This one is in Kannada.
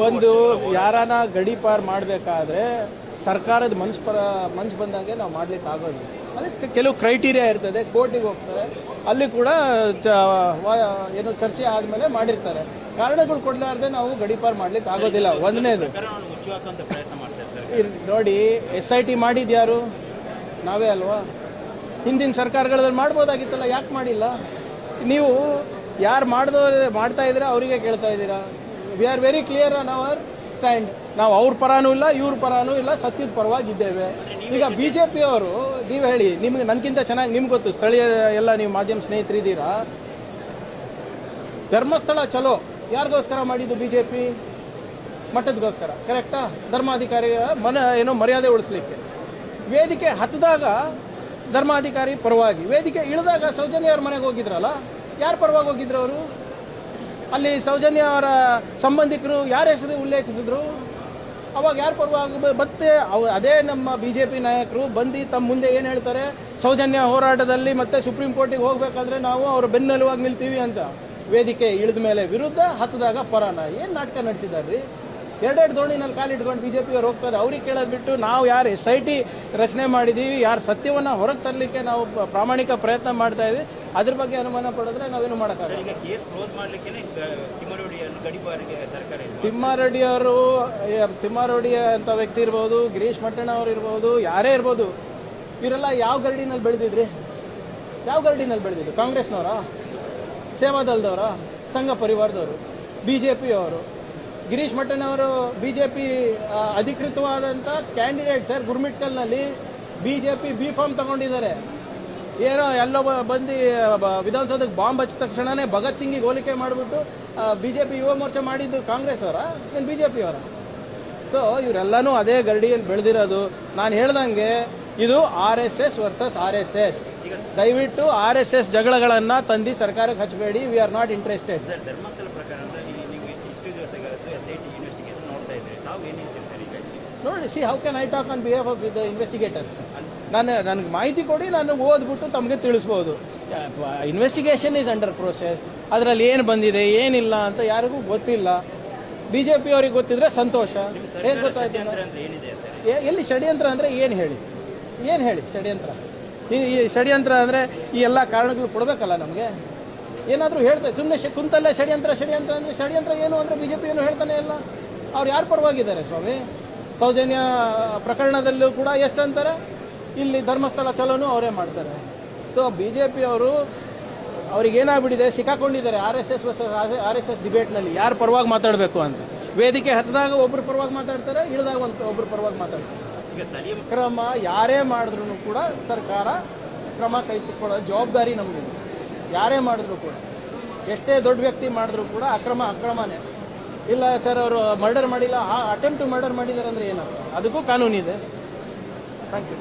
ಒಂದು ಯಾರನ್ನ ಗಡಿ ಪಾರ್ ಮಾಡಬೇಕಾದ್ರೆ ಸರ್ಕಾರದ ಮನ್ಸು ಬಂದಂಗೆ ನಾವು ಮಾಡ್ಲಿಕ್ಕೆ ಆಗೋದಿಲ್ಲ. ಅದಕ್ಕೆ ಕೆಲವು ಕ್ರೈಟೀರಿಯಾ ಇರ್ತದೆ, ಕೋರ್ಟಿಗೆ ಹೋಗ್ತಾರೆ, ಅಲ್ಲಿ ಕೂಡ ಏನು ಚರ್ಚೆ ಆದಮೇಲೆ ಮಾಡಿರ್ತಾರೆ. ಕಾರಣಗಳು ಕೊಡಲಾರ್ದೆ ನಾವು ಗಡಿ ಪಾರ್ ಮಾಡ್ಲಿಕ್ಕೆ ಆಗೋದಿಲ್ಲ. ಒಂದನೇದು ನೋಡಿ, SIT ಮಾಡಿದ್ಯಾರು? ನಾವೇ ಅಲ್ವಾ? ಹಿಂದಿನ ಸರ್ಕಾರಗಳಲ್ಲಿ ಮಾಡ್ಬೋದಾಗಿತ್ತಲ್ಲ, ಯಾಕೆ ಮಾಡಿಲ್ಲ? ನೀವು ಯಾರು ಮಾಡ್ತಾ ಇದ್ದೀರಾ ಅವರಿಗೆ ಕೇಳ್ತಾ ಇದ್ದೀರಾ. We are very clear on hour stand. ನಾವು ಅವ್ರ ಪರಾನೂ ಇಲ್ಲ, ಇವ್ರ ಪರಾನೂ ಇಲ್ಲ, ಸತ್ಯದ ಪರವಾಗಿದ್ದೇವೆ. ಈಗ BJP ಅವರು, ನೀವು ಹೇಳಿ, ನಿಮ್ಗೆ ನನಗಿಂತ ಚೆನ್ನಾಗಿ ನಿಮ್ಗೆ ಗೊತ್ತು, ಸ್ಥಳೀಯ ಎಲ್ಲ ನೀವು ಮಾಧ್ಯಮ ಸ್ನೇಹಿತರಿದ್ದೀರಾ. ಧರ್ಮಸ್ಥಳ ಚಲೋ ಯಾರಿಗೋಸ್ಕರ ಮಾಡಿದ್ದು? BJP ಮಠದಗೋಸ್ಕರ, ಕರೆಕ್ಟಾ? ಧರ್ಮಾಧಿಕಾರಿ ಮರ್ಯಾದೆ ಉಳಿಸ್ಲಿಕ್ಕೆ. ವೇದಿಕೆ ಹತ್ತಿದಾಗ ಧರ್ಮಾಧಿಕಾರಿ ಪರವಾಗಿ, ವೇದಿಕೆ ಇಳಿದಾಗ ಸೌಜನ್ಯ ಅವ್ರ ಮನೆಗೆ ಹೋಗಿದ್ರಲ್ಲ, ಯಾರು ಪರವಾಗಿ ಹೋಗಿದ್ರು ಅವರು? ಅಲ್ಲಿ ಸೌಜನ್ಯ ಅವರ ಸಂಬಂಧಿಕರು ಯಾರ ಹೆಸರು ಉಲ್ಲೇಖಿಸಿದ್ರು? ಅವಾಗ ಯಾರು ಪರವಾಗಿ? ಮತ್ತೆ ಅದೇ ನಮ್ಮ BJP ನಾಯಕರು ಬಂದು ತಮ್ಮ ಮುಂದೆ ಏನು ಹೇಳ್ತಾರೆ? ಸೌಜನ್ಯ ಹೋರಾಟದಲ್ಲಿ ಮತ್ತೆ ಸುಪ್ರೀಂ ಕೋರ್ಟಿಗೆ ಹೋಗ್ಬೇಕಾದ್ರೆ ನಾವು ಅವ್ರ ಬೆನ್ನೆಲುವಾಗಿ ನಿಲ್ತೀವಿ ಅಂತ. ವೇದಿಕೆ ಇಳಿದ ಮೇಲೆ ವಿರುದ್ಧ, ಹತ್ತದಾಗ ಪರಾನ. ಏನು ನಾಟಕ ನಡೆಸಿದಾರ್ರಿ? ಎರಡೆರಡು ದೋಣಿನಲ್ಲಿ ಕಾಲಿಟ್ಕೊಂಡು BJP ಅವ್ರು ಹೋಗ್ತಾರೆ. ಅವ್ರಿಗೆ ಕೇಳೋದು ಬಿಟ್ಟು ನಾವು ಯಾರು SIT ರಚನೆ ಮಾಡಿದ್ದೀವಿ, ಯಾರು ಸತ್ಯವನ್ನು ಹೊರಗೆ ತರಲಿಕ್ಕೆ ನಾವು ಪ್ರಾಮಾಣಿಕ ಪ್ರಯತ್ನ ಮಾಡ್ತಾ ಇದ್ವಿ, ಅದ್ರ ಬಗ್ಗೆ ಅನುಮಾನ ಪಡಿದ್ರೆ ನಾವೇನು ಮಾಡೋಕ್ಕಾಗಲ್ಲ. ತಿಮ್ಮಾರೆಡ್ಡಿ ಅಂತ ವ್ಯಕ್ತಿ ಇರ್ಬೋದು, ಗಿರೀಶ್ ಮಟ್ಟಣ್ಣ ಅವ್ರು ಇರ್ಬೋದು, ಯಾರೇ ಇರ್ಬೋದು, ಇವರೆಲ್ಲ ಯಾವ ಗರಡಿನಲ್ಲಿ ಬೆಳೆದಿದ್ರಿ? ಯಾವ ಗರಡಿನಲ್ಲಿ ಬೆಳೆದಿದ್ರು? ಕಾಂಗ್ರೆಸ್ನವರ, ಸೇವಾದಳದವರ, ಸಂಘ ಪರಿವಾರದವರು, BJP ಅವರು. ಗಿರೀಶ್ ಮಟ್ಟಣ್ಣವರು BJP ಅಧಿಕೃತವಾದಂಥ ಕ್ಯಾಂಡಿಡೇಟ್ ಸರ್. ಗುರ್ಮಿಟ್ಕಲ್ನಲ್ಲಿ BJP B.Farm ತಗೊಂಡಿದ್ದಾರೆ. ಏನೋ ಎಲ್ಲೋ ಬಂದು ವಿಧಾನಸೌಧಕ್ಕೆ ಬಾಂಬ್ ಹಚ್ಚಿದ ತಕ್ಷಣನೇ ಭಗತ್ ಸಿಂಗಿಗೆ ಹೋಲಿಕೆ ಮಾಡಿಬಿಟ್ಟು BJP ಯುವ ಮೋರ್ಚಾ ಮಾಡಿದ್ದು ಕಾಂಗ್ರೆಸ್ ಅವರ, ಏನು BJP ಅವರ? ಸೊ ಇವರೆಲ್ಲನೂ ಅದೇ ಗರಡಿಯಲ್ಲಿ ಬೆಳೆದಿರೋದು. ನಾನು ಹೇಳ್ದಂಗೆ ಇದು RSS ವರ್ಸಸ್ RSS. ದಯವಿಟ್ಟು RSS ಜಗಳಗಳನ್ನು ತಂದು ಸರ್ಕಾರಕ್ಕೆ ಹಚ್ಚಬೇಡಿ. We are not interested. ನೋಡಿ, see how can I talk on behalf of the investigators? ನನಗೆ ಮಾಹಿತಿ ಕೊಡಿ, ನಾನು ಓದ್ಬಿಟ್ಟು ತಮಗೆ ತಿಳಿಸ್ಬೋದು. Investigation is under process. ಅದರಲ್ಲಿ ಏನು ಬಂದಿದೆ ಏನಿಲ್ಲ ಅಂತ ಯಾರಿಗೂ ಗೊತ್ತಿಲ್ಲ. BJP ಅವ್ರಿಗೆ ಗೊತ್ತಿದ್ರೆ ಸಂತೋಷ. ಏನು ಗೊತ್ತಾಯ್ತು? ಎಲ್ಲಿ ಷಡ್ಯಂತ್ರ ಅಂದರೆ ಏನು ಹೇಳಿ? ಷಡ್ಯಂತ್ರ? ಈ ಷಡ್ಯಂತ್ರ ಅಂದರೆ ಈ ಎಲ್ಲ ಕಾರಣಗಳು ಕೊಡಬೇಕಲ್ಲ ನಮಗೆ. ಏನಾದರೂ ಹೇಳ್ತಾರೆ ಸುಮ್ಮನೆ ಕುಂತಲ್ಲೇ ಷಡ್ಯಂತ್ರ ಅಂದರೆ ಷಡ್ಯಂತ್ರ ಏನು ಅಂದರೆ BJP ಏನು ಹೇಳ್ತಾನೆ ಇಲ್ಲ. ಅವ್ರು ಯಾರು ಪರವಾಗಿದ್ದಾರೆ ಸ್ವಾಮಿ? ಸೌಜನ್ಯ ಪ್ರಕರಣದಲ್ಲೂ ಕೂಡ ಎಸ್ ಅಂತಾರೆ, ಇಲ್ಲಿ ಧರ್ಮಸ್ಥಳ ಚಲೋನು ಅವರೇ ಮಾಡ್ತಾರೆ. ಸೊ BJP ಅವರು ಅವ್ರಿಗೇನಾಗ್ಬಿಟ್ಟಿದೆ, ಸಿಕ್ಕಾಕೊಂಡಿದ್ದಾರೆ RSS ವರ್ಸಸ್ RSS ಡಿಬೇಟ್ನಲ್ಲಿ. ಯಾರು ಪರವಾಗಿ ಮಾತಾಡಬೇಕು ಅಂತ. ವೇದಿಕೆ ಹತ್ತಿದಾಗ ಒಬ್ಬರು ಪರವಾಗಿ ಮಾತಾಡ್ತಾರೆ, ಇಳಿದಾಗ ಒಬ್ಬರು ಪರವಾಗಿ ಮಾತಾಡ್ತಾರೆ. ಕ್ರಮ ಯಾರೇ ಮಾಡಿದ್ರು ಕೂಡ ಸರ್ಕಾರ ಕ್ರಮ ಕೈಗೊಳ್ಳೋ ಜವಾಬ್ದಾರಿ ನಮಗಿದೆ. ಯಾರೇ ಮಾಡಿದ್ರು ಕೂಡ, ಎಷ್ಟೇ ದೊಡ್ಡ ವ್ಯಕ್ತಿ ಮಾಡಿದ್ರು ಕೂಡ ಅಕ್ರಮನೇ. ಇಲ್ಲ ಸರ್ ಅವರು ಮರ್ಡರ್ ಮಾಡಿಲ್ಲ, ಅಟೆಂಪ್ಟ್ ಟು ಮರ್ಡರ್ ಮಾಡಿದ್ದಾರೆ ಅಂದರೆ ಏನರ್ಥ? ಅದಕ್ಕೂ ಕಾನೂನಿದೆ. Thank you.